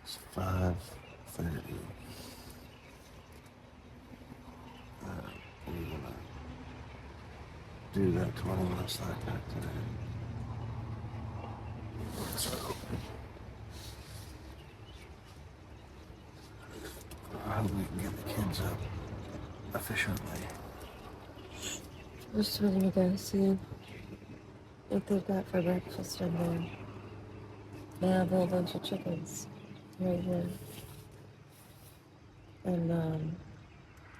It's 5:30. We're gonna do that 20 minutes like that today. So I hope we can get the kids up efficiently. We're just gonna go see what they've got for breakfast in there. They have a whole bunch of chickens right here. And I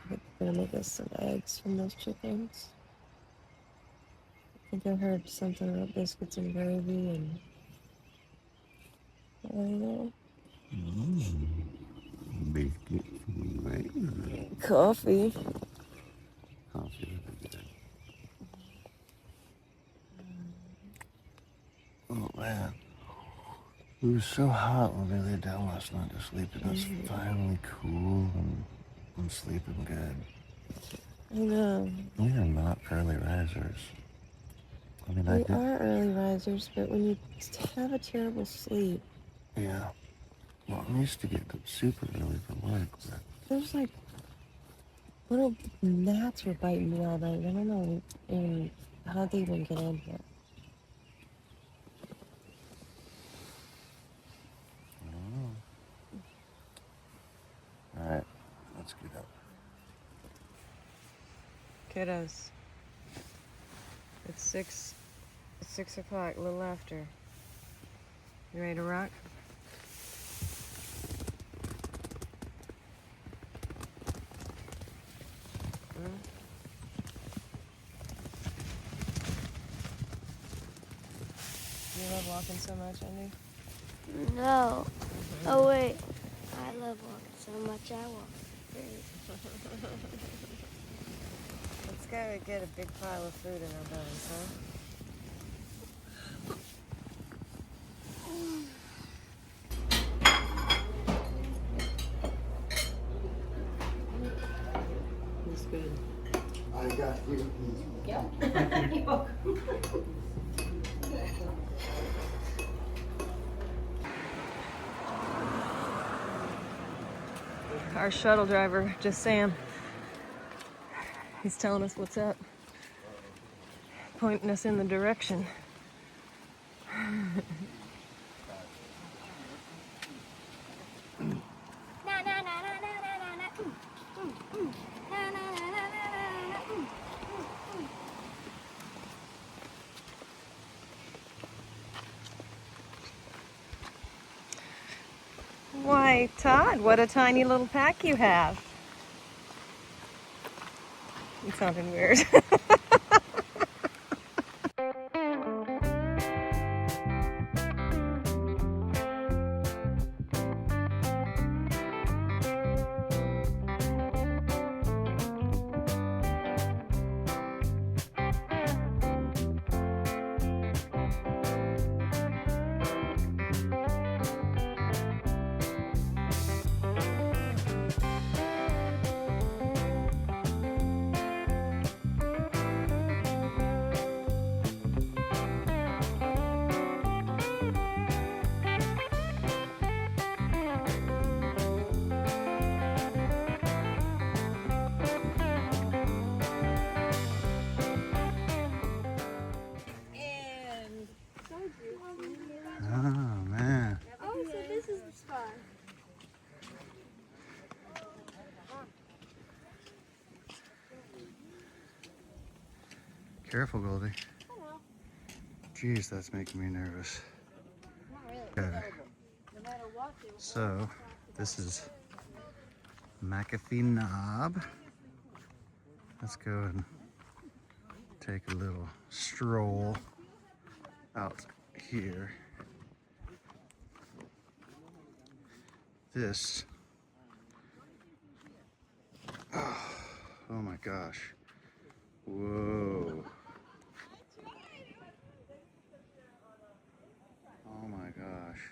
think they're gonna make us some eggs from those chickens. I think I heard something about biscuits and gravy and I don't know. Biscuits and gravy. Coffee. Coffee would be good. Oh man. It was so hot when we lay down last night to sleep, and it's finally cool and sleeping good. I know. We are not early risers. I mean, We are early risers, but when you have a terrible sleep. Yeah. Well, I used to get up super early for work, but There's like little gnats were biting me all night. I don't know how they even get in here. I don't know. All right, let's get up. Kiddos, it's 6 o'clock, a little after. You ready to rock? You love walking so much, Andy? No. Oh, wait. I love walking so much, I walk. Let's go get a big pile of food in our bones, huh? That's good. I got you. Yep. You're welcome. Our shuttle driver, just Sam, he's telling us what's up, pointing us in the direction. Why, Todd, what a tiny little pack you have. You sounded weird. Oh man. Oh, so this is the spot. Careful, Goldie. Jeez, that's making me nervous. Okay. So, this is McAfee Knob. Let's go and take a little stroll out here. This, oh my gosh. Whoa. Oh my gosh.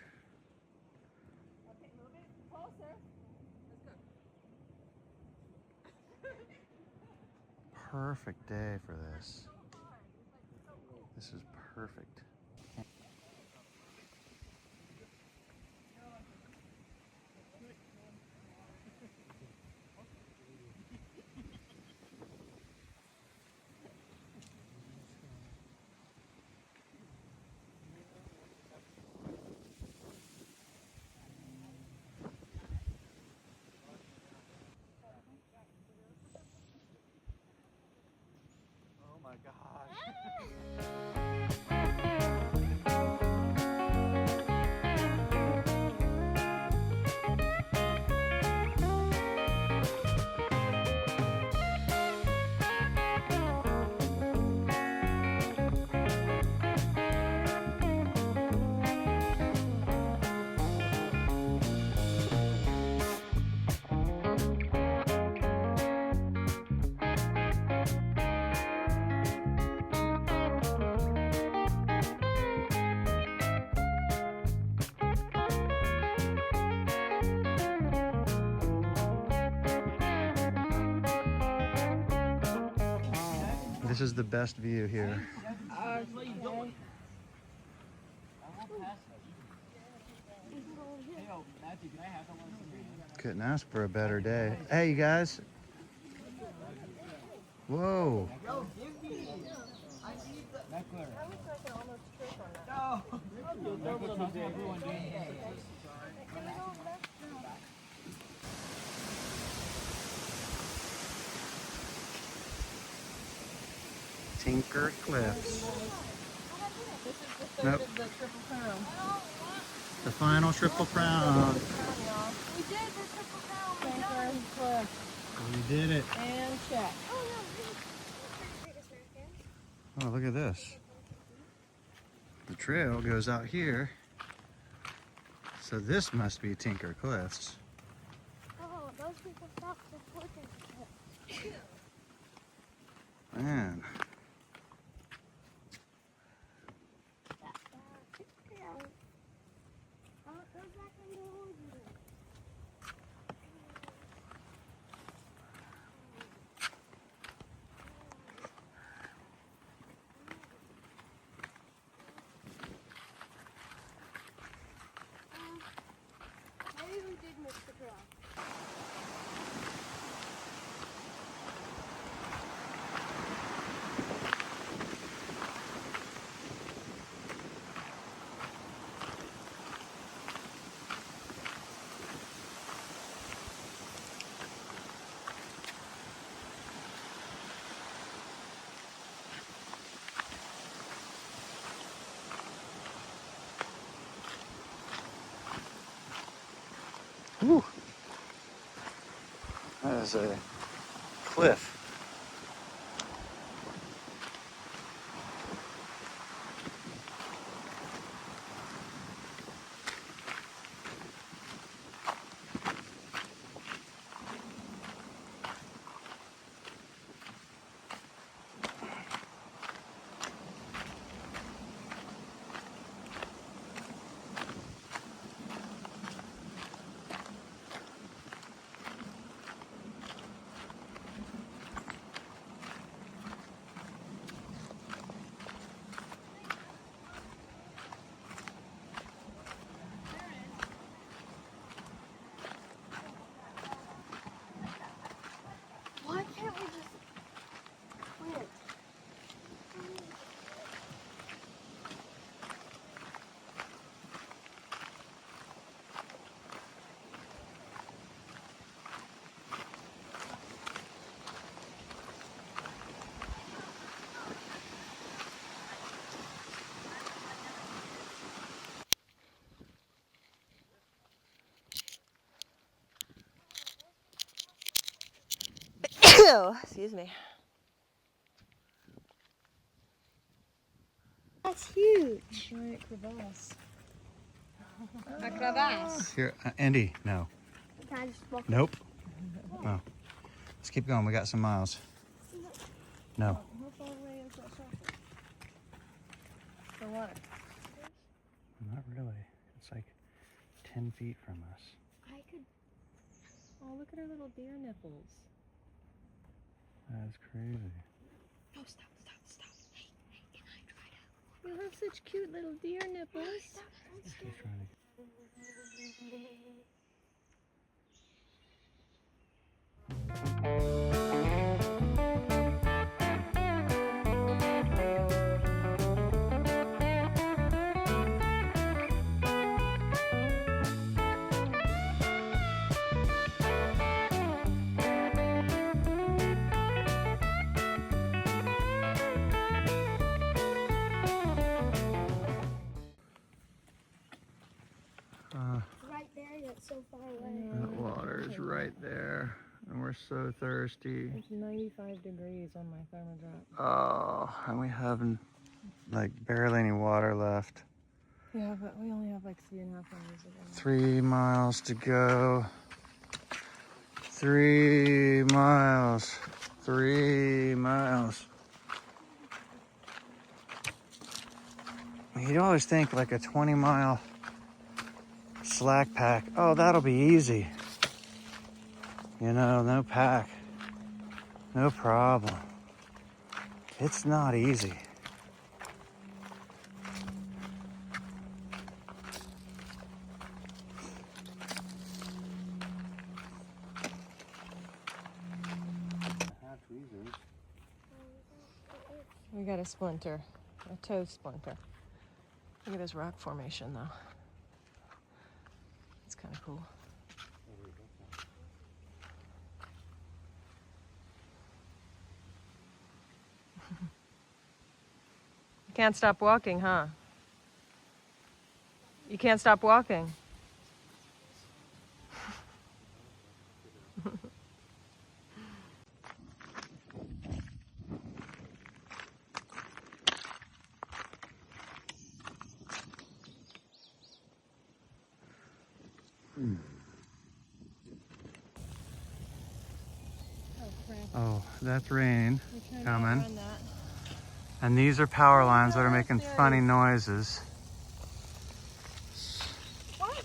Perfect day for this. This is perfect. This is the best view here. Couldn't ask for a better day. Hey, you guys. Whoa. Tinker Cliffs. Nope. The Triple Crown. The final Triple Crown. We did the triple crown. Tinker Cliff. We did it. And check. Oh, look at this. The trail goes out here. So this must be Tinker Cliffs. Oh, those people stopped supporting it. Man. Maybe we did miss the draw. Whew. That is a cliff. Why can't we just quit? Excuse me. That's huge. Giant crevasse. A crevasse. Here, Andy, no. Can I just walk? Nope. No. Let's keep going. We got some miles. No. How far away is that circle? For what? Not really. It's like 10 feet from us. I could. Oh, look at her little deer nipples. That's crazy. No, stop. Hey, can I try to? You have such cute little deer nipples. Stop. She's trying to... Right there, yet so far away. That water is right there. And we're so thirsty. It's 95 degrees on my thermodrop. Oh, and we have like barely any water left. Yeah, but we only have like 3.5 hours ago. 3 miles to go. 3 miles. 3 miles. You'd always think like a 20-mile slack pack. Oh, that'll be easy. You know, no pack. No problem. It's not easy. We got a splinter, a toe splinter. Look at this rock formation though. It's kind of cool. You can't stop walking, huh? You can't stop walking. Oh, that's rain coming. And these are power lines that are making funny noises. What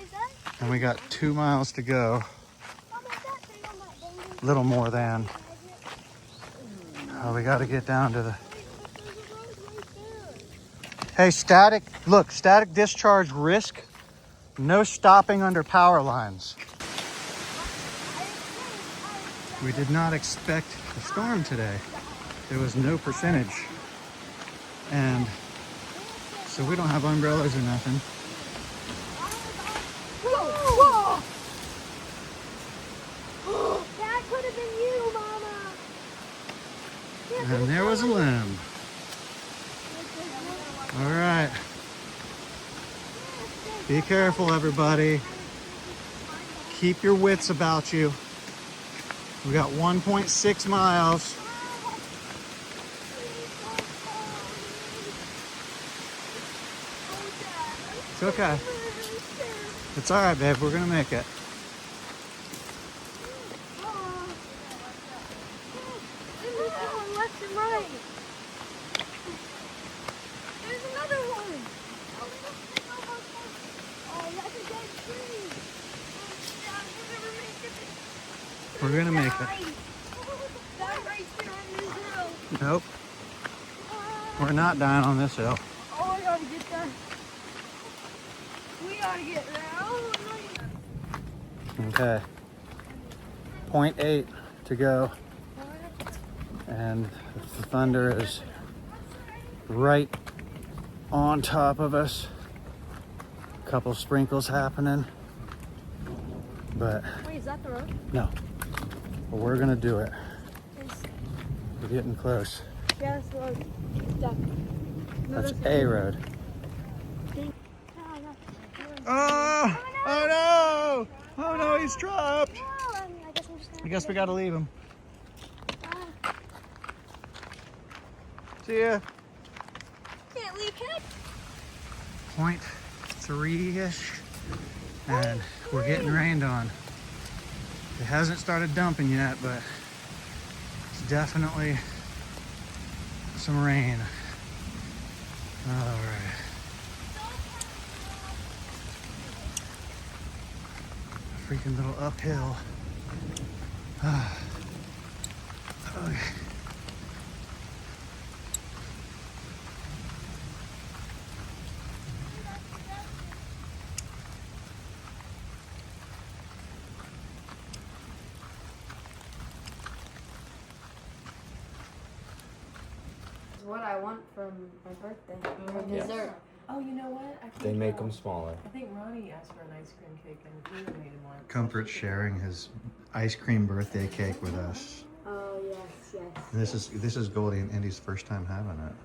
is that? And we got 2 miles to go. Mom, is that thing on that dangerous? Little more than. Oh, we got to get down to the... Hey, static, look, static discharge risk. No stopping under power lines. We did not expect a storm today. There was no percentage. And so we don't have umbrellas or nothing. Whoa! That could have been you, Mama. And there was a limb. All right. Be careful, everybody. Keep your wits about you. We got 1.6 miles. It's okay. It's all right, babe. We're gonna make it. Left and right. There's another one. Oh, that's a dead tree. We're gonna make it. That right there on this hill. Nope. We're not dying on this hill. Oh, I gotta get that. We gotta get there. Oh, no. Okay. 0.8 to go. And the thunder is right on top of us. A couple sprinkles happening. But Wait, is that the road? no. But we're gonna do it. We're getting close. Yeah, that's the road. Duck. No, That's a road. Oh! Oh no! Oh no, he's trapped! I guess we gotta leave him. See ya. Can't leave him. 0.3-ish. And we're getting rained on. It hasn't started dumping yet, but it's definitely some rain. All right. Freaking little uphill. Okay. What I want from my birthday or dessert. Oh, you know what? I think, They make them smaller. I think Ronnie asked for an ice cream cake and Peter made him one. Comfort sharing his ice cream birthday cake with us. Oh yes, yes. And this is Goldie and Indy's first time having it.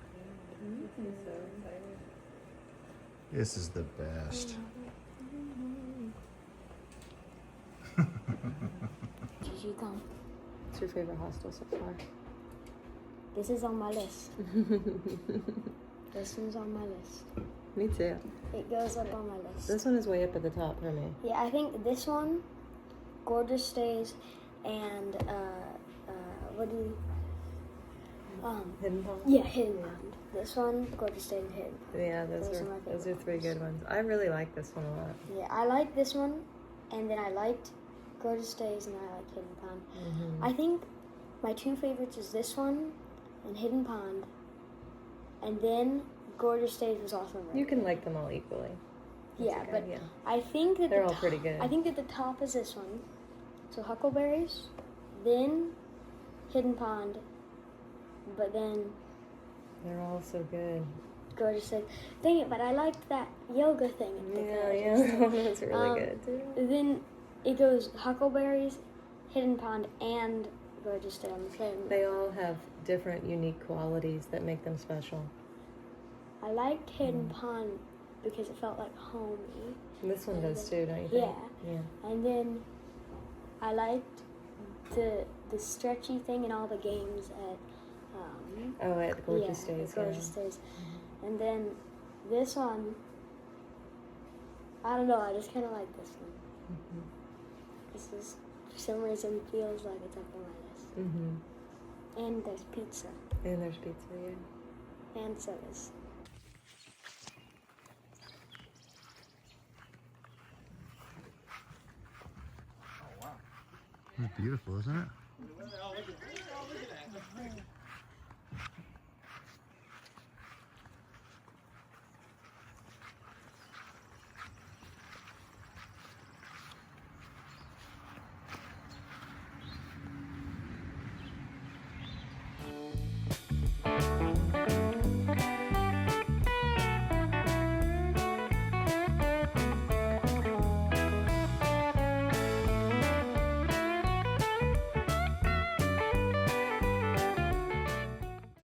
This is the best. Gigi, come. What's your favorite hostel so far? This is on my list. This one's on my list. Me too. It goes up on my list. This one is way up at the top for me. Yeah, I think this one, Gorgeous Stays, and what do you? Hidden Pond? Yeah, Hidden Pond. This one, Gorgeous Stays, and Hidden. Yeah, Those are my those are favorite 3 good ones. I really like this one a lot. Yeah, I like this one, and then I liked Gorgeous Stays, and then I liked Hidden Pond. I think my 2 favorites is this one and Hidden Pond, and then Gorgeous Days was also rated. You can like them all equally. That's Yeah, okay, but yeah. I think that They're the all pretty good. I think that the top is this one. So Huckleberries, then Hidden Pond, but then They're all so good. Gorgeous Days. Dang it, but I liked that yoga thing. At the That's really good too. Then it goes Huckleberries, Hidden Pond, and Gorgeous Days. They all have different unique qualities that make them special. I liked Hidden Pond because it felt like homey. And this one And does then- too, don't you think? Yeah. And then I liked the stretchy thing in all the games at Oh, at the Gorgeous Days. Gorgeous Days. And then this one, I don't know, I just kind of like this one. This is, for some reason, feels like it's up on my list. And there's pizza. And there's pizza, yeah. And sodas. It's beautiful, isn't it?